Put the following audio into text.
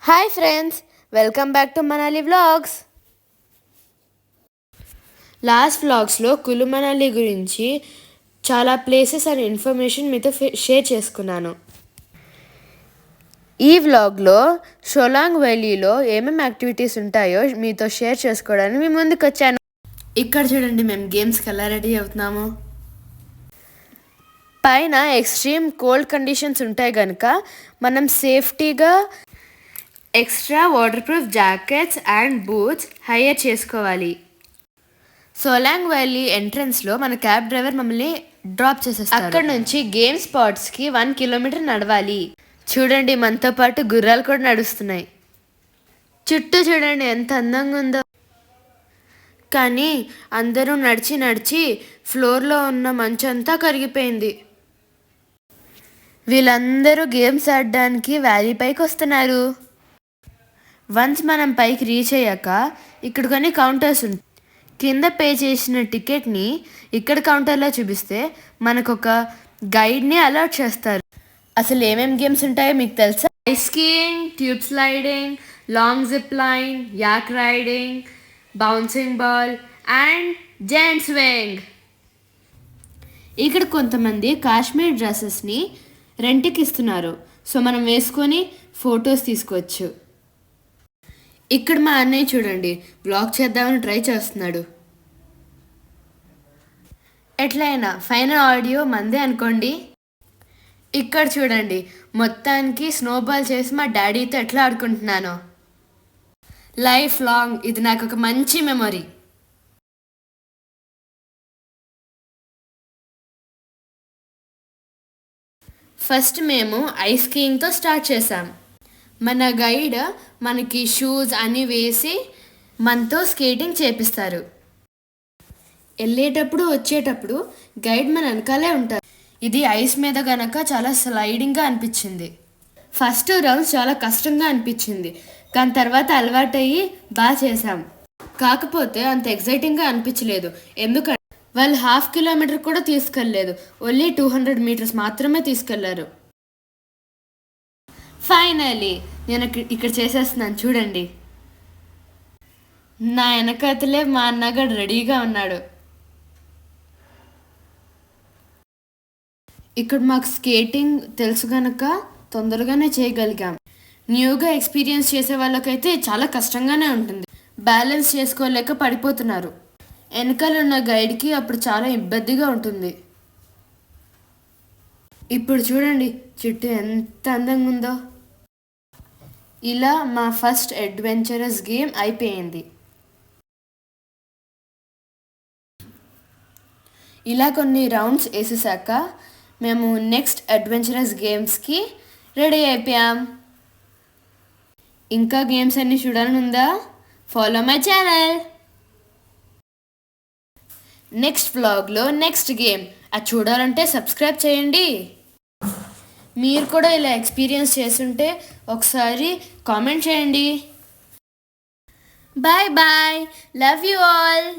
Hi friends, welcome back to Manali vlogs. Last వ్లాగ్స్లో కులు మనాలి గురించి చాలా ప్లేసెస్ అండ్ ఇన్ఫర్మేషన్ మీతో షేర్ చేసుకున్నాను. ఈ వ్లాగ్లో షోలాంగ్ వ్యాలీలో ఏమేమి యాక్టివిటీస్ ఉంటాయో మీతో షేర్ చేసుకోవడానికి మీ ముందుకు వచ్చాను. ఇక్కడ చూడండి, మేము గేమ్స్కి ఎలా రెడీ అవుతున్నాము. పైన ఎక్స్ట్రీమ్ కోల్డ్ కండిషన్స్ ఉంటాయి కనుక మనం సేఫ్టీగా extra waterproof jackets and boots hire చేసుకోవాలి. సోలాంగ్ వ్యాలీ ఎంట్రన్స్లో మన క్యాబ్ డ్రైవర్ మమ్మల్ని డ్రాప్ చేసేస్తారు. అక్కడ నుంచి గేమ్ స్పాట్స్కి 1 కిలోమీటర్ నడవాలి. చూడండి, మనతో పాటు గుర్రాలు కూడా నడుస్తున్నాయి. చుట్టూ చూడండి ఎంత అందంగా ఉందో. కానీ అందరూ నడిచి నడిచి ఫ్లోర్లో ఉన్న మంచంతా కరిగిపోయింది. వీళ్ళందరూ గేమ్స్ ఆడడానికి వ్యాలీ పైకి వస్తున్నారు. వన్స్ మనం పైకి రీచ్ అయ్యాక ఇక్కడ కొన్ని కౌంటర్స్ ఉంటాయి. కింద పే చేసిన టికెట్ని ఇక్కడ కౌంటర్లో చూపిస్తే మనకు ఒక గైడ్ని అలాట్ చేస్తారు. అసలు ఏమేమి గేమ్స్ ఉంటాయో మీకు తెలుసా? Ice skiing, tube sliding, long zip line, yak riding, bouncing ball and giant swing. ఇక్కడ కొంతమంది కాశ్మీర్ డ్రెస్సెస్ని రెంట్కి ఇస్తున్నారు. సో మనం వేసుకొని ఫొటోస్ తీసుకోవచ్చు. ఇక్కడ మా అన్నయ్య చూడండి, బ్లాగ్ చేద్దామని ట్రై చేస్తున్నాడు. ఎట్లయినా ఫైనల్ ఆడియో మందే అనుకోండి. ఇక్కడ చూడండి, మొత్తానికి స్నోబాల్ చేసి మా డాడీతో ఎట్లా ఆడుకుంటున్నానో. లైఫ్ లాంగ్ ఇది నాకు ఒక మంచి మెమొరీ. ఫస్ట్ మేము ఐస్ స్కీయింగ్తో స్టార్ట్ చేసాం. మన గైడ్ మనకి షూస్ అన్నీ వేసి మనతో స్కేటింగ్ చేపిస్తారు. వెళ్ళేటప్పుడు వచ్చేటప్పుడు గైడ్ మన వెనకాలే ఉంటారు. ఇది ఐస్ మీద గనక చాలా స్లైడింగ్గా అనిపించింది. ఫస్ట్ రౌండ్స్ చాలా కష్టంగా అనిపించింది, కానీ తర్వాత అలవాటయ్యి బాగా చేసాం. కాకపోతే అంత ఎగ్జైటింగ్గా అనిపించలేదు, ఎందుకంటే వాళ్ళు 1/2 కిలోమీటర్ కూడా తీసుకెళ్ళలేదు, ఓన్లీ 200 మీటర్స్ మాత్రమే తీసుకెళ్లారు. ఫైనలీ నేను ఇక్కడ చేసేస్తున్నాను చూడండి. నా వెనకతలే మా అన్నగాడు రెడీగా ఉన్నాడు. ఇక్కడ మాకు స్కేటింగ్ తెలుసు కనుక తొందరగానే చేయగలిగాం. న్యూగా ఎక్స్పీరియన్స్ చేసే వాళ్ళకైతే చాలా కష్టంగానే ఉంటుంది. బ్యాలెన్స్ చేసుకోలేక పడిపోతున్నారు. వెనకాల ఉన్న గైడ్కి అప్పుడు చాలా ఇబ్బందిగా ఉంటుంది. ఇప్పుడు చూడండి చుట్టూ ఎంత అందంగా ఉందో. ఇలా మా ఫస్ట్ అడ్వెంచరస్ గేమ్ అయిపోయింది. ఇలా కొన్ని రౌండ్స్ వేసేసాక మేము నెక్స్ట్ అడ్వెంచరస్ గేమ్స్కి రెడీ అయిపోయాం. ఇంకా గేమ్స్ అన్నీ చూడాలని ఉందా? Follow my channel. నెక్స్ట్ వ్లాగ్లో నెక్స్ట్ గేమ్ అది చూడాలంటే సబ్స్క్రైబ్ చేయండి. మీరు కూడా ఇలా ఎక్స్పీరియన్స్ చేస్తుంటే ఒకసారి కామెంట్ చేయండి. Bye bye, love you all.